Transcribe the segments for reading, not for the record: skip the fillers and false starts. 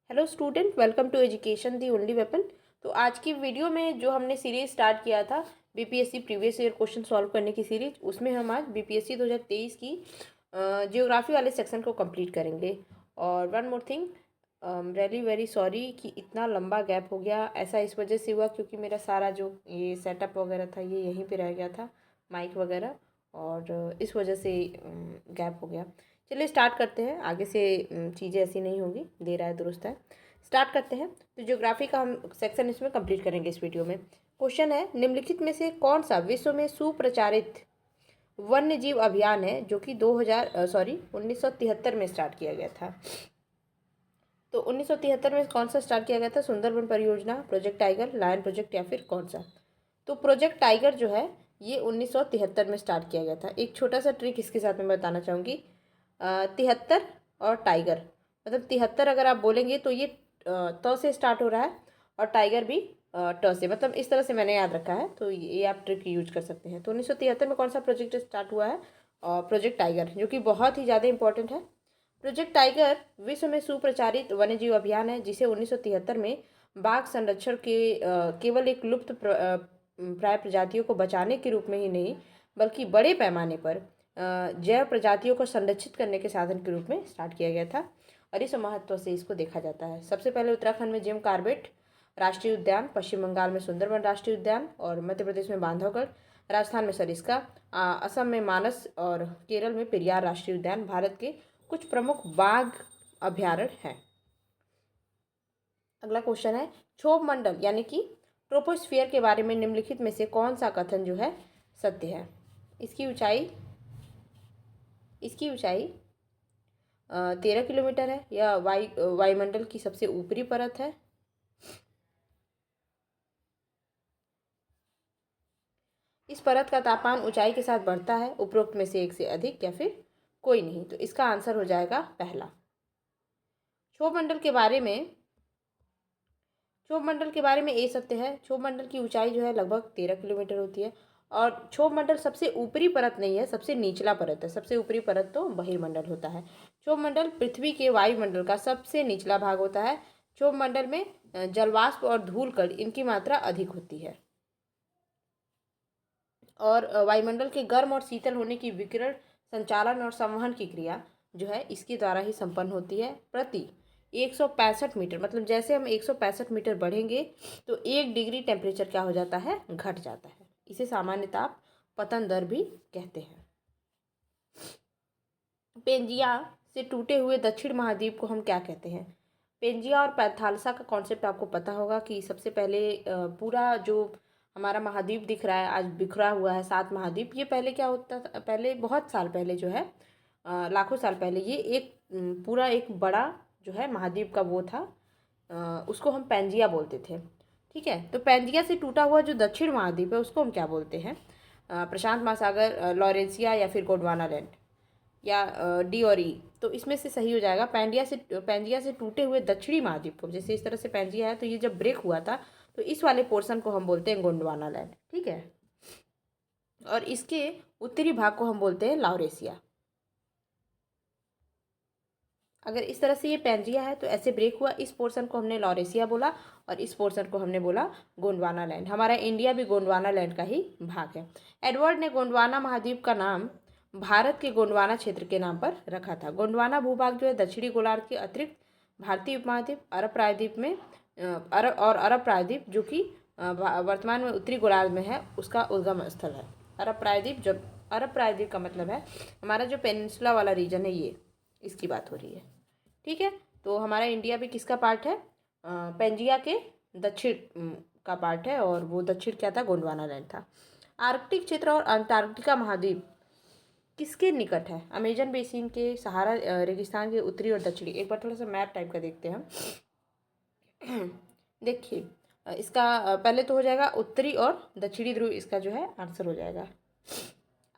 Hello student, welcome to education the only weapon. तो आज की वीडियो में जो हमने सीरीज स्टार्ट किया था BPSC previous year question solve करने की सीरीज, उसमें हम आज बीपीएससी 2023 की जियोग्राफी वाले सेक्शन को कंप्लीट करेंगे। और one more thing, really very sorry कि इतना लंबा गैप हो गया। ऐसा इस वजह से हुआ क्योंकि मेरा सारा जो ये सेटअप वगैरह था ये यहीं पे रह गया था, माइक वगैरह, और इस वजह से गैप हो गया। चलिए स्टार्ट करते हैं। आगे से चीज़ें ऐसी नहीं होगी, देर आए दुरुस्त है। स्टार्ट करते हैं। तो ज्योग्राफी का हम सेक्शन इसमें कंप्लीट करेंगे इस वीडियो में। क्वेश्चन है, निम्नलिखित में से कौन सा विश्व में सुप्रचारित वन्य जीव अभियान है जो कि 1973 में स्टार्ट किया गया था। तो 1973 में कौन सा स्टार्ट किया गया था? सुंदरबन परियोजना, प्रोजेक्ट टाइगर, लायन प्रोजेक्ट, या फिर कौन सा? तो प्रोजेक्ट टाइगर जो है ये 1973 में स्टार्ट किया गया था। एक छोटा सा ट्रिक इसके साथ में बताना चाहूँगी। 73 और टाइगर, मतलब 73 अगर आप बोलेंगे तो ये त से स्टार्ट हो रहा है, और टाइगर भी ट से, मतलब इस तरह से मैंने याद रखा है। तो ये आप ट्रिक यूज कर सकते हैं। तो 1973 में कौन सा प्रोजेक्ट स्टार्ट हुआ है? प्रोजेक्ट टाइगर, जो कि बहुत ही ज़्यादा इंपॉर्टेंट है। प्रोजेक्ट टाइगर विश्व में सुप्रचारित वन्यजीव अभियान है जिसे 1973 में बाघ संरक्षण के केवल एक लुप्त प्राय प्रजातियों को बचाने के रूप में ही नहीं, बल्कि बड़े पैमाने पर जैव प्रजातियों को संरक्षित करने के साधन के रूप में स्टार्ट किया गया था। और इस महत्व से इसको देखा जाता है। सबसे पहले उत्तराखंड में जिम कार्बेट राष्ट्रीय उद्यान, पश्चिम बंगाल में सुंदरबन राष्ट्रीय उद्यान, और मध्य प्रदेश में बांधवगढ़, राजस्थान में सरिस्का, असम में मानस, और केरल में पेरियार राष्ट्रीय उद्यान भारत के कुछ प्रमुख बाघ अभ्यारण्य हैं। अगला क्वेश्चन है, क्षोभ मंडल यानी कि ट्रोपोस्फियर के बारे में निम्नलिखित में से कौन सा कथन जो है सत्य है? इसकी ऊंचाई 13 किलोमीटर है, या वायुमंडल की सबसे ऊपरी परत है, इस परत का तापमान ऊंचाई के साथ बढ़ता है, उपरोक्त में से एक से अधिक, या फिर कोई नहीं? तो इसका आंसर हो जाएगा पहला। क्षोभ मंडल के बारे में ये सत्य है। क्षोभ मंडल की ऊंचाई जो है लगभग 13 किलोमीटर होती है। और क्षोभ मंडल सबसे ऊपरी परत नहीं है, सबसे निचला परत है। सबसे ऊपरी परत तो बहिर्मंडल होता है। क्षोभ मंडल पृथ्वी के वायुमंडल का सबसे निचला भाग होता है। क्षोभ मंडल में जलवाष्प और धूल कण इनकी मात्रा अधिक होती है। और वायुमंडल के गर्म और शीतल होने की विकिरण संचालन और संवहन की क्रिया जो है इसके द्वारा ही संपन्न होती है। प्रति 165 मीटर, मतलब जैसे हम 165 मीटर बढ़ेंगे तो 1 डिग्री टेम्परेचर क्या हो जाता है? घट जाता है। इसे सामान्य ताप पतन दर भी कहते हैं। पेंजिया से टूटे हुए दक्षिण महाद्वीप को हम क्या कहते हैं? पेंजिया और पैंथालसा का कॉन्सेप्ट आपको पता होगा कि सबसे पहले पूरा जो हमारा महाद्वीप दिख रहा है आज बिखरा हुआ है, 7 महाद्वीप, ये पहले क्या होता था? पहले बहुत साल पहले जो है, लाखों साल पहले, ये एक पूरा एक बड़ा जो है महाद्वीप का वो था। उसको हम पेंजिया बोलते थे। ठीक है, तो पेंजिया से टूटा हुआ जो दक्षिण महाद्वीप है उसको हम क्या बोलते हैं? प्रशांत महासागर, लॉरेंसिया, या फिर गोंडवाना लैंड, या डी और ई। तो इसमें से सही हो जाएगा पेंजिया से टूटे हुए दक्षिणी महाद्वीप को, जैसे इस तरह से पेंजिया है तो ये जब ब्रेक हुआ था तो इस वाले पोर्शन को हम बोलते हैं गोंडवाना लैंड। ठीक है, और इसके उत्तरी भाग को हम बोलते हैं लॉरेसिया। अगर इस तरह से ये पेंजिया है तो ऐसे ब्रेक हुआ, इस पोर्शन को हमने लॉरेसिया बोला और इस पोर्शन को हमने बोला गोंडवाना लैंड। हमारा इंडिया भी गोंडवाना लैंड का ही भाग है। एडवर्ड ने गोंडवाना महाद्वीप का नाम भारत के गोंडवाना क्षेत्र के नाम पर रखा था। गोंडवाना भूभाग जो है दक्षिणी गोलार्ध के अतिरिक्त भारतीय उपमहाद्वीप, अरब प्रायद्वीप में अरब प्रायद्वीप जो कि वर्तमान में उत्तरी गोलार्ध में है, उसका उद्गम स्थल है। अरब प्रायद्वीप का मतलब है हमारा जो पेनिनसुला वाला रीजन है, ये इसकी बात हो रही है। ठीक है, तो हमारा इंडिया भी किसका पार्ट है? पेंजिया के दक्षिण का पार्ट है, और वो दक्षिण क्या था? गोंडवाना लैंड था। आर्कटिक क्षेत्र और अंटार्कटिका महाद्वीप किसके निकट है? अमेजन बेसिन के, सहारा रेगिस्तान के उत्तरी और दक्षिणी। एक बार थोड़ा सा मैप टाइप का देखते हैं हम। देखिए, इसका पहले तो हो जाएगा उत्तरी और दक्षिणी ध्रुव, इसका जो है आंसर हो जाएगा।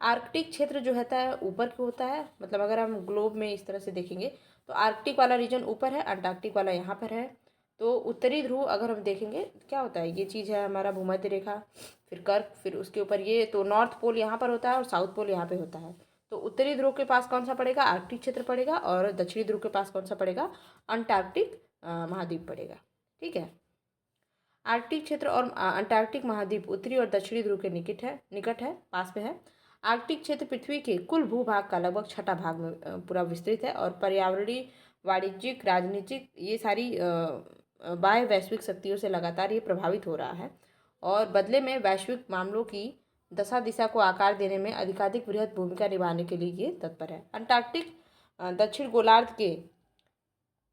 आर्कटिक क्षेत्र जो होता है ऊपर को होता है, मतलब अगर हम ग्लोब में इस तरह से देखेंगे तो आर्कटिक वाला रीजन ऊपर है, अंटार्कटिक वाला यहाँ पर है। तो उत्तरी ध्रुव अगर हम देखेंगे क्या होता है, ये चीज़ है हमारा भूमध्य रेखा, फिर कर्क, फिर उसके ऊपर ये, तो नॉर्थ पोल यहाँ पर होता है और साउथ पोल यहाँ पे होता है। तो उत्तरी ध्रुव के पास कौन सा पड़ेगा? आर्कटिक क्षेत्र पड़ेगा, और दक्षिणी ध्रुव के पास कौन सा पड़ेगा? अंटार्कटिक महाद्वीप पड़ेगा। ठीक है। आर्कटिक क्षेत्र और अंटार्कटिक महाद्वीप उत्तरी और दक्षिणी ध्रुव के निकट है, पास में है। आर्कटिक क्षेत्र पृथ्वी के कुल भूभाग का लगभग छठा भाग में पूरा विस्तृत है और पर्यावरणीय, वाणिज्यिक, राजनीतिक ये सारी बाह्य वैश्विक शक्तियों से लगातार ये प्रभावित हो रहा है और बदले में वैश्विक मामलों की दशा दिशा को आकार देने में अधिकाधिक बृहद भूमिका निभाने के लिए ये तत्पर है। अंटार्कटिक दक्षिण गोलार्ध के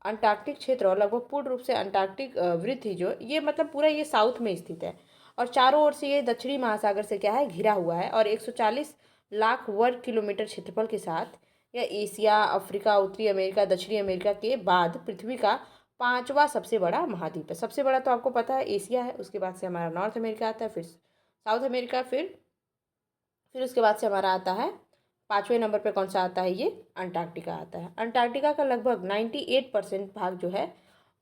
अंटार्कटिक क्षेत्र और लगभग पूर्ण रूप से अंटार्कटिक वृत्त ही जो ये मतलब पूरा ये साउथ में स्थित है और चारों ओर से ये दक्षिणी महासागर से क्या है, घिरा हुआ है और 140 लाख वर्ग किलोमीटर क्षेत्रफल के साथ यह एशिया, अफ्रीका, उत्तरी अमेरिका, दक्षिणी अमेरिका के बाद पृथ्वी का 5वां सबसे बड़ा महाद्वीप है। सबसे बड़ा तो आपको पता है एशिया है, उसके बाद से हमारा नॉर्थ अमेरिका आता है, फिर साउथ अमेरिका, फिर उसके बाद से हमारा आता है 5वें नंबर पे कौन सा आता है, ये अंटार्कटिका आता है। अंटार्कटिका का लगभग 98% भाग जो है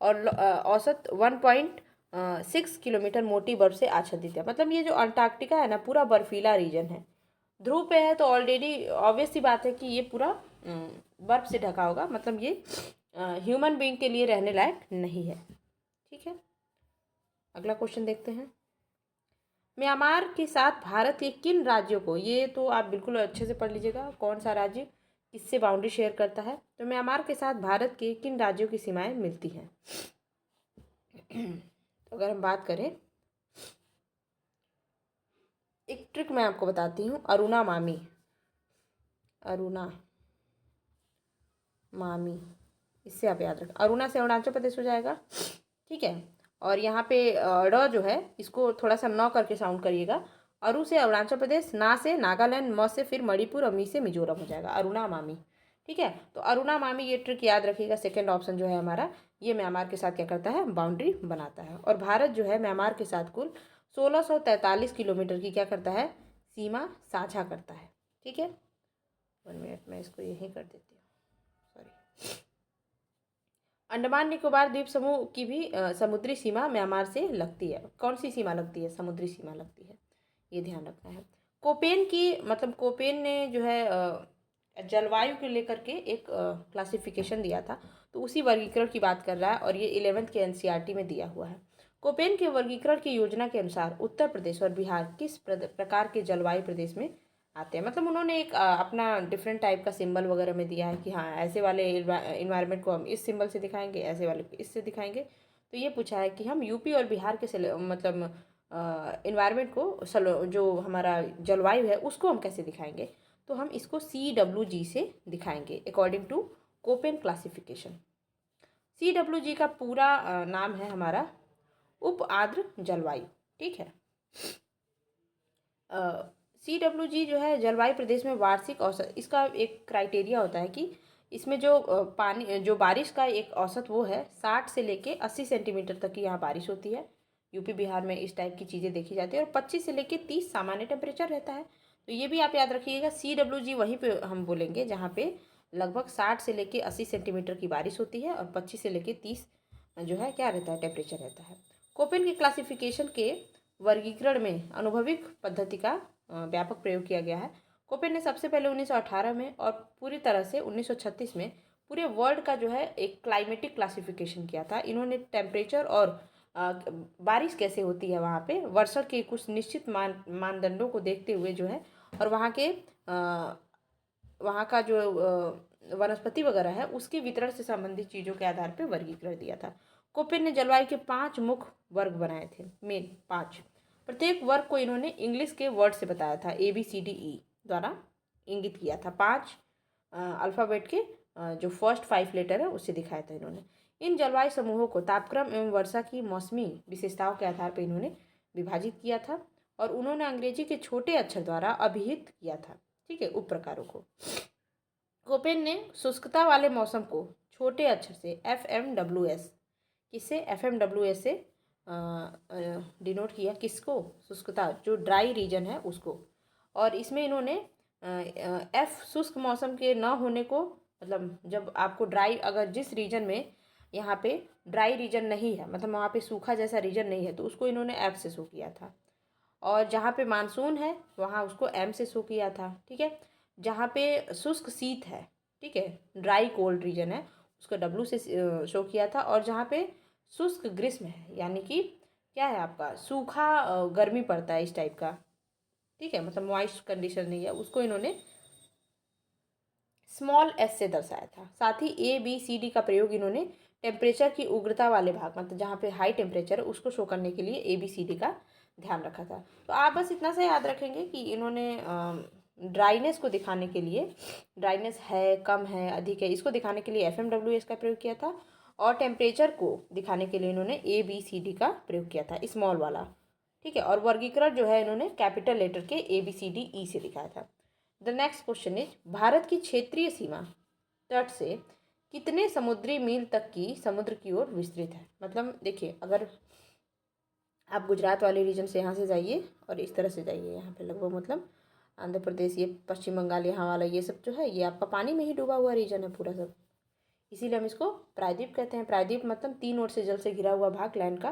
और औसत 1.6 किलोमीटर मोटी बर्फ से आच्छादित है। मतलब ये जो अंटार्कटिका है ना, पूरा बर्फीला रीजन है। ध्रुव पे है तो ऑलरेडी ऑब्वियस सी बात है कि ये पूरा बर्फ से ढका होगा, मतलब ये ह्यूमन बीइंग के लिए रहने लायक नहीं है। ठीक है, अगला क्वेश्चन देखते हैं। म्यांमार के साथ भारत के किन राज्यों को, ये तो आप बिल्कुल अच्छे से पढ़ लीजिएगा, कौन सा राज्य किससे बाउंड्री शेयर करता है। तो म्यांमार के साथ भारत के किन राज्यों की सीमाएं मिलती हैं। तो अगर हम बात करें, एक ट्रिक मैं आपको बताती हूँ, अरुणा मामी, इससे आप याद रखें। अरुणा से अरुणाचल प्रदेश हो जाएगा। ठीक है, और यहाँ पे ड जो है इसको थोड़ा सा न करके साउंड करिएगा। अरु से अरुणाचल प्रदेश, ना से नागालैंड, म से फिर मणिपुर और मी से मिजोरम हो जाएगा, अरुणा मामी। ठीक है, तो अरुणा मामी ये ट्रिक याद रखिएगा। सेकेंड ऑप्शन जो है हमारा, ये म्यांमार के साथ क्या करता है, बाउंड्री बनाता है। और भारत जो है म्यांमार के साथ कुल 1643 किलोमीटर की क्या करता है, सीमा साझा करता है। ठीक है, 1 मिनट में इसको यहीं कर देती हूँ, सॉरी। अंडमान निकोबार द्वीप समूह की भी समुद्री सीमा म्यांमार से लगती है। कौन सी सीमा लगती है, समुद्री सीमा लगती है, ये ध्यान रखना है। कोपेन की, मतलब कोपेन ने जो है जलवायु को लेकर के एक क्लासिफिकेशन दिया था, तो उसी वर्गीकरण की बात कर रहा है और ये 11th के एनसीईआरटी में दिया हुआ है। कोपेन के वर्गीकरण की योजना के अनुसार उत्तर प्रदेश और बिहार किस प्रकार के जलवायु प्रदेश में आते हैं। मतलब उन्होंने एक अपना डिफरेंट टाइप का सिंबल वगैरह में दिया है कि हाँ, ऐसे वाले इन्वायरमेंट को हम इस सिंबल से दिखाएंगे, ऐसे वाले को इससे दिखाएंगे। तो ये पूछा है कि हम यूपी और बिहार के मतलब इन्वायरमेंट को, जो हमारा जलवायु है उसको हम कैसे दिखाएंगे। तो हम इसको CWG से दिखाएंगे according to Koppen classification. CWG का पूरा नाम है हमारा उप आर्द्र जलवायु। ठीक है, CWG जो है जलवायु प्रदेश में वार्षिक औसत, इसका एक क्राइटेरिया होता है कि इसमें जो पानी, जो बारिश का एक औसत वो है 60 से लेके 80 सेंटीमीटर तक की यहाँ बारिश होती है। यूपी बिहार में इस टाइप की चीज़ें देखी जाती है और 25 से लेके 30 सामान्य टेम्परेचर रहता है। तो ये भी आप याद रखिएगा, CWG वहीं पे हम बोलेंगे जहाँ पे लगभग 60 से लेके 80 सेंटीमीटर की बारिश होती है और 25 से लेके 30 जो है क्या रहता है, टेम्परेचर रहता है। कोपेन के क्लासिफिकेशन के वर्गीकरण में अनुभविक पद्धति का व्यापक प्रयोग किया गया है। कोपेन ने सबसे पहले 1918 में और पूरी तरह से 1936 में पूरे वर्ल्ड का जो है एक क्लाइमेटिक क्लासिफिकेशन किया था। इन्होंने टेम्परेचर और बारिश कैसे होती है वहाँ पे, वर्षा के कुछ निश्चित मानदंडों को देखते हुए जो है, और वहाँ का जो वनस्पति वगैरह है उसके वितरण से संबंधित चीज़ों के आधार पर वर्गीकरण दिया था। कोपेन ने जलवायु के 5 मुख्य वर्ग बनाए थे, मेन 5। प्रत्येक वर्ग को इन्होंने इंग्लिश के वर्ड से बताया था, ABCDE द्वारा इंगित किया था। 5 अल्फ़ाबेट के जो फर्स्ट 5 लेटर है उससे दिखाया था इन्होंने। इन जलवायु समूहों को तापक्रम एवं वर्षा की मौसमी विशेषताओं के आधार पर इन्होंने विभाजित किया था और उन्होंने अंग्रेजी के छोटे अक्षर द्वारा अभिहित किया था। ठीक है, उप प्रकारों को। कोपेन ने शुष्कता वाले मौसम को छोटे अक्षर से FMWS, किससे, FMWS से डिनोट किया, किसको, शुष्कता, जो ड्राई रीजन है उसको। और इसमें इन्होंने F शुष्क मौसम के न होने को, मतलब जब आपको ड्राई, अगर जिस रीजन में यहाँ पे ड्राई रीजन नहीं है, मतलब वहाँ पे सूखा जैसा रीजन नहीं है, तो उसको इन्होंने F से शो किया था। और जहाँ पे मानसून है वहाँ उसको M से शो किया था। ठीक है, जहाँ पे शुष्क शीत है, ठीक है, ड्राई कोल्ड रीजन है, उसको W से शो किया था। और जहाँ पे शुष्क ग्रीष्म है, यानी कि क्या है आपका सूखा गर्मी पड़ता है इस टाइप का, ठीक है, मतलब मॉइस्ट कंडीशन नहीं है, उसको इन्होंने स्मॉल एस से दर्शाया था। साथ ही ABCD का प्रयोग इन्होंने टेम्परेचर की उग्रता वाले भाग, मतलब जहाँ पे हाई टेम्परेचर है उसको शो करने के लिए ABCD का ध्यान रखा था। तो आप बस इतना सा याद रखेंगे कि इन्होंने ड्राइनेस को दिखाने के लिए, ड्राइनेस है, कम है, अधिक है, इसको दिखाने के लिए FMWS का प्रयोग किया था। और टेम्परेचर को दिखाने के लिए इन्होंने ABCD का प्रयोग किया था, स्मॉल वाला, ठीक है। और वर्गीकरण जो है इन्होंने कैपिटल लेटर के ABCDE से दिखाया था। The next question is, Bharat की क्षेत्रीय सीमा तट से कितने समुद्री मील तक की समुद्र की ओर विस्तृत है। मतलब देखिए, अगर आप गुजरात वाले रीजन से यहाँ से जाइए और इस तरह से जाइए, यहाँ पे लगभग मतलब आंध्र प्रदेश, ये पश्चिम बंगाल, यहाँ वाला ये सब जो है ये आपका पानी में ही डूबा हुआ रीजन है पूरा सब, इसीलिए हम इसको प्रायद्वीप कहते हैं। प्रायद्वीप मतलब 3 ओर से जल से घिरा हुआ भाग लैंड का।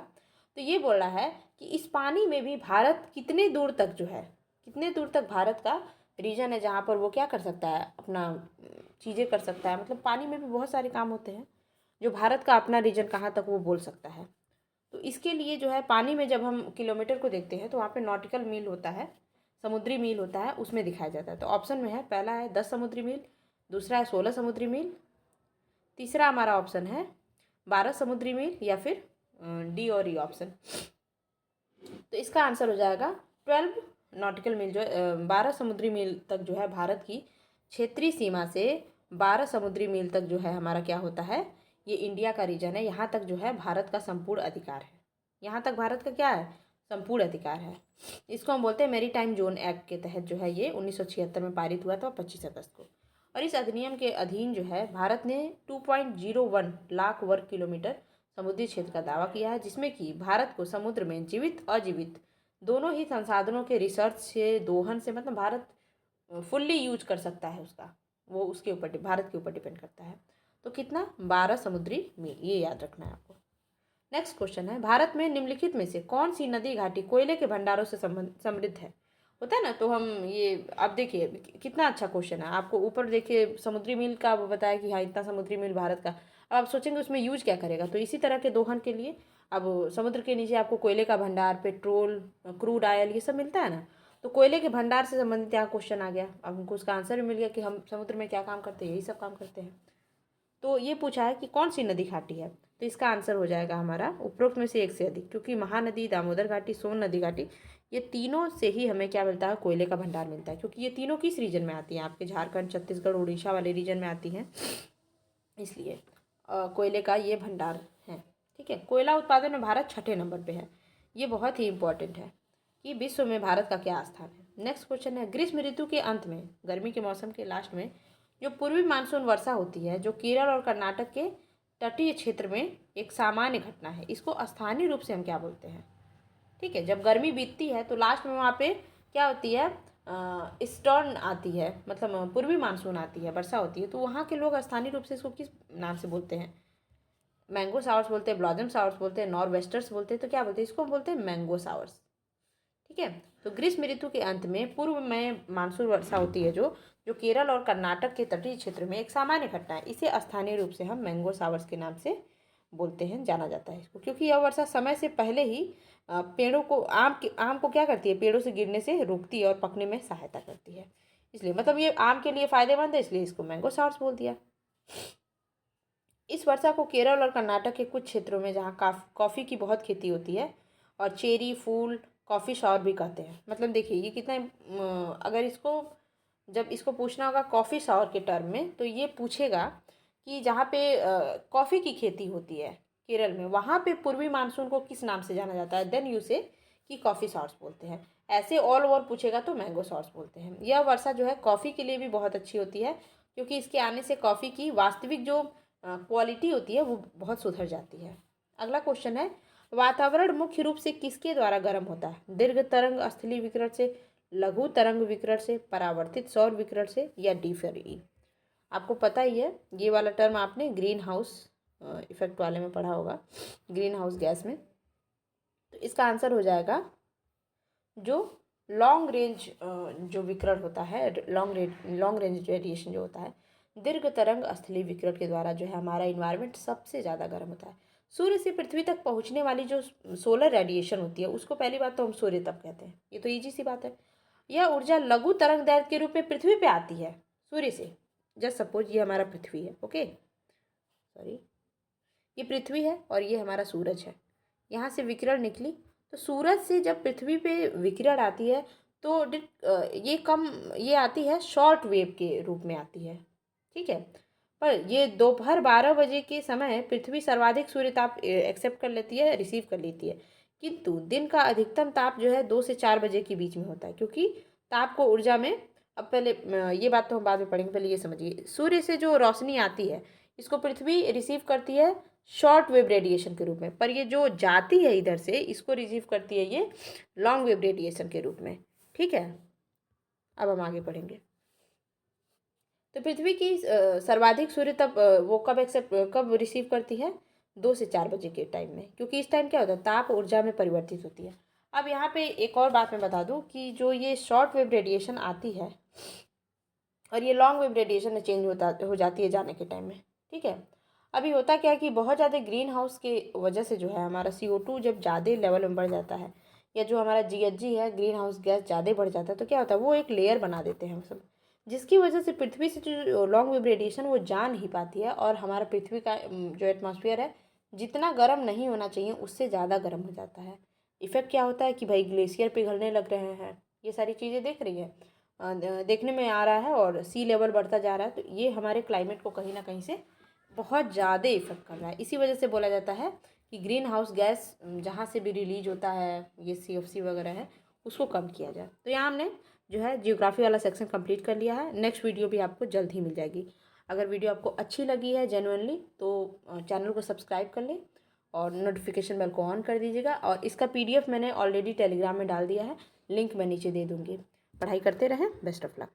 तो ये बोल रहा है कि इस पानी में भी भारत कितने दूर तक जो है, कितने दूर तक भारत का रीजन है जहाँ पर वो क्या कर सकता है, अपना चीज़ें कर सकता है। मतलब पानी में भी बहुत सारे काम होते हैं जो भारत का अपना रीजन कहाँ तक वो बोल सकता है। तो इसके लिए जो है पानी में जब हम किलोमीटर को देखते हैं तो वहाँ पे नॉटिकल मील होता है, समुद्री मील होता है, उसमें दिखाया जाता है। तो ऑप्शन में है, पहला है 10 समुद्री मील, दूसरा है 16 समुद्री मील, तीसरा हमारा ऑप्शन है 12 समुद्री मील, या फिर डी और ई ऑप्शन। तो इसका आंसर हो जाएगा 12 नॉटिकल मील, जो 12 समुद्री मील तक जो है भारत की क्षेत्रीय सीमा से 12 समुद्री मील तक जो है हमारा क्या होता है, ये इंडिया का रीजन है। यहाँ तक जो है भारत का संपूर्ण अधिकार है, यहाँ तक भारत का क्या है, संपूर्ण अधिकार है। इसको हम बोलते हैं मेरी टाइम जोन एक्ट के तहत जो है ये 1976 में पारित हुआ था 25 अगस्त को। और इस अधिनियम के अधीन जो है भारत ने 2.01 लाख वर्ग किलोमीटर समुद्री क्षेत्र का दावा किया है, जिसमें कि भारत को समुद्र में जीवित अजीवित दोनों ही संसाधनों के रिसर्च से, दोहन से, मतलब भारत फुल्ली यूज कर सकता है उसका, वो उसके ऊपर भारत के ऊपर डिपेंड करता है। तो कितना, 12 समुद्री मील, ये याद रखना है आपको। नेक्स्ट क्वेश्चन है, भारत में निम्नलिखित में से कौन सी नदी घाटी कोयले के भंडारों से समृद्ध है। होता है ना, तो हम ये अब देखिए कितना अच्छा क्वेश्चन है। आपको ऊपर देखिए समुद्री मील का वो बताया कि हाँ इतना समुद्री मील भारत का। अब आप सोचेंगे उसमें यूज क्या करेगा, तो इसी तरह के दोहन के लिए अब समुद्र के नीचे आपको कोयले का भंडार, पेट्रोल, क्रूड ऑयल, ये सब मिलता है ना। तो कोयले के भंडार से संबंधित यहाँ क्वेश्चन आ गया। अब हमको उसका आंसर भी मिल गया कि हम समुद्र में क्या काम करते हैं, यही सब काम करते हैं। तो ये पूछा है कि कौन सी नदी घाटी है, तो इसका आंसर हो जाएगा हमारा उपरोक्त में से एक से अधिक, क्योंकि महानदी, दामोदर घाटी, सोन नदी घाटी, ये तीनों से ही हमें क्या मिलता है, कोयले का भंडार मिलता है। क्योंकि ये तीनों किस रीजन में आती हैं, आपके झारखंड, छत्तीसगढ़, उड़ीसा वाले रीजन में आती हैं, इसलिए कोयले का ये भंडार है। ठीक है, कोयला उत्पादन में भारत 6ठे नंबर पे है। ये बहुत ही इंपॉर्टेंट है कि विश्व में भारत का क्या स्थान है। नेक्स्ट क्वेश्चन है, ग्रीष्म ऋतु के अंत में, गर्मी के मौसम के लास्ट में जो पूर्वी मानसून वर्षा होती है, जो केरल और कर्नाटक के तटीय क्षेत्र में एक सामान्य घटना है, इसको स्थानीय रूप से हम क्या बोलते हैं। ठीक है, जब गर्मी बीतती है तो लास्ट में वहाँ पे क्या होती है, ईस्टर्न आती है, मतलब पूर्वी मानसून आती है, वर्षा होती है, तो वहाँ के लोग स्थानीय रूप से इसको किस नाम से बोलते हैं, मैंगो सावर्स बोलते हैं, ब्लॉसम सावर्स बोलते हैं, नॉर वेस्टर्स बोलते हैं, तो क्या बोलते हैं, इसको बोलते हैं मैंगो सावर्स। ठीक है, तो ग्रीष्म ऋतु के अंत में पूर्व में मानसून वर्षा होती है, जो केरल और कर्नाटक के तटीय क्षेत्र में एक सामान्य घटना है, इसे स्थानीय रूप से हम मैंगो सावर्स के नाम से बोलते हैं, जाना जाता है इसको। क्योंकि यह वर्षा समय से पहले ही पेड़ों को, आम को क्या करती है, पेड़ों से गिरने से रोकती है और पकने में सहायता करती है, इसलिए मतलब ये आम के लिए फायदेमंद है, इसलिए इसको मैंगो सावर्स बोल दिया। इस वर्षा को केरल और कर्नाटक के कुछ क्षेत्रों में जहाँ कॉफ़ी की बहुत खेती होती है और चेरी फूल कॉफ़ी शॉवर भी कहते हैं। मतलब देखिए ये कितना अगर इसको जब इसको पूछना होगा कॉफ़ी शॉवर के टर्म में, तो ये पूछेगा कि जहाँ पे कॉफ़ी की खेती होती है केरल में, वहाँ पे पूर्वी मानसून को किस नाम से जाना जाता है, देन यू से कि कॉफ़ी शॉवर्स बोलते हैं। ऐसे ऑल ओवर पूछेगा तो मैंगो शॉवर्स बोलते हैं। यह वर्षा जो है कॉफ़ी के लिए भी बहुत अच्छी होती है, क्योंकि इसके आने से कॉफ़ी की वास्तविक जो क्वालिटी होती है वो बहुत सुधर जाती है। अगला क्वेश्चन है, वातावरण मुख्य रूप से किसके द्वारा गर्म होता है, दीर्घ तरंग स्थलीय विकिरण से, लघु तरंग विकिरण से, परावर्तित सौर विकिरण से, या डी फिर ई। आपको पता ही है ये वाला टर्म आपने ग्रीन हाउस इफेक्ट वाले में पढ़ा होगा, ग्रीन हाउस गैस में। तो इसका आंसर हो जाएगा जो लॉन्ग रेंज जो विकिरण होता है, लॉन्ग रेंज रेडिएशन जो होता है, दीर्घ तरंग स्थलीय विकिरण के द्वारा जो है हमारा इन्वायरमेंट सबसे ज़्यादा गर्म होता है। सूर्य से पृथ्वी तक पहुंचने वाली जो सोलर रेडिएशन होती है उसको पहली बात तो हम सूर्य तप कहते हैं, ये तो ईजी सी बात है। यह ऊर्जा लघु तरंग दैर्ध्य के रूप में पृथ्वी पे आती है सूर्य से। जस्ट सपोज ये हमारा पृथ्वी है, ओके सॉरी, ये पृथ्वी है और ये हमारा सूरज है। यहाँ से विकिरण निकली तो सूरज से जब पृथ्वी पे विकिरण आती है तो ये आती है शॉर्ट वेव के रूप में आती है, ठीक है। पर ये दोपहर 12 बजे के समय पृथ्वी सर्वाधिक सूर्य ताप एक्सेप्ट कर लेती है, रिसीव कर लेती है, किंतु दिन का अधिकतम ताप जो है 2 से 4 बजे के बीच में होता है, क्योंकि ताप को ऊर्जा में, अब पहले ये बात तो हम बाद में पढ़ेंगे, पहले ये समझिए। सूर्य से जो रोशनी आती है इसको पृथ्वी रिसीव करती है शॉर्ट वेव रेडिएशन के रूप में, पर ये जो जाती है इधर से इसको रिसीव करती है ये लॉन्ग वेव रेडिएशन के रूप में, ठीक है। अब हम आगे पढ़ेंगे। तो पृथ्वी की सर्वाधिक सूर्य तब वो कब रिसीव करती है, 2 से 4 बजे के टाइम में, क्योंकि इस टाइम क्या होता है, ताप ऊर्जा में परिवर्तित होती है। अब यहाँ पे एक और बात मैं बता दूँ कि जो ये शॉर्ट वेव रेडिएशन आती है और ये लॉन्ग वेव रेडिएशन में चेंज हो जाती है जाने के टाइम में, ठीक है। अभी होता क्या है कि बहुत ज़्यादा ग्रीन हाउस के वजह से जो है हमारा CO2 जब ज़्यादा लेवल में बढ़ जाता है, या जो हमारा GHG है, ग्रीन हाउस गैस ज़्यादा बढ़ जाता है, तो क्या होता है वो एक लेयर बना देते हैं हम सब, जिसकी वजह से पृथ्वी से जो लॉन्ग वेव रेडिएशन वो जा नहीं पाती है और हमारा पृथ्वी का जो एटमॉस्फेयर है जितना गर्म नहीं होना चाहिए उससे ज़्यादा गर्म हो जाता है। इफेक्ट क्या होता है कि भाई ग्लेशियर पिघलने लग रहे हैं, ये सारी चीज़ें देख रही है, देखने में आ रहा है, और सी लेवल बढ़ता जा रहा है, तो ये हमारे क्लाइमेट को कहीं ना कहीं से बहुत ज़्यादा इफेक्ट कर रहा है। इसी वजह से बोला जाता है कि ग्रीन हाउस गैस जहाँ से भी रिलीज होता है, ये CFC वगैरह है, उसको कम किया जाए। तो यहाँ हमने जो है जियोग्राफी वाला सेक्शन कंप्लीट कर लिया है। नेक्स्ट वीडियो भी आपको जल्द ही मिल जाएगी। अगर वीडियो आपको अच्छी लगी है जेन्युइनली तो चैनल को सब्सक्राइब कर लें और नोटिफिकेशन बेल को ऑन कर दीजिएगा। और इसका PDF मैंने ऑलरेडी टेलीग्राम में डाल दिया है, लिंक मैं नीचे दे दूँगी। पढ़ाई करते रहें, बेस्ट ऑफ लक।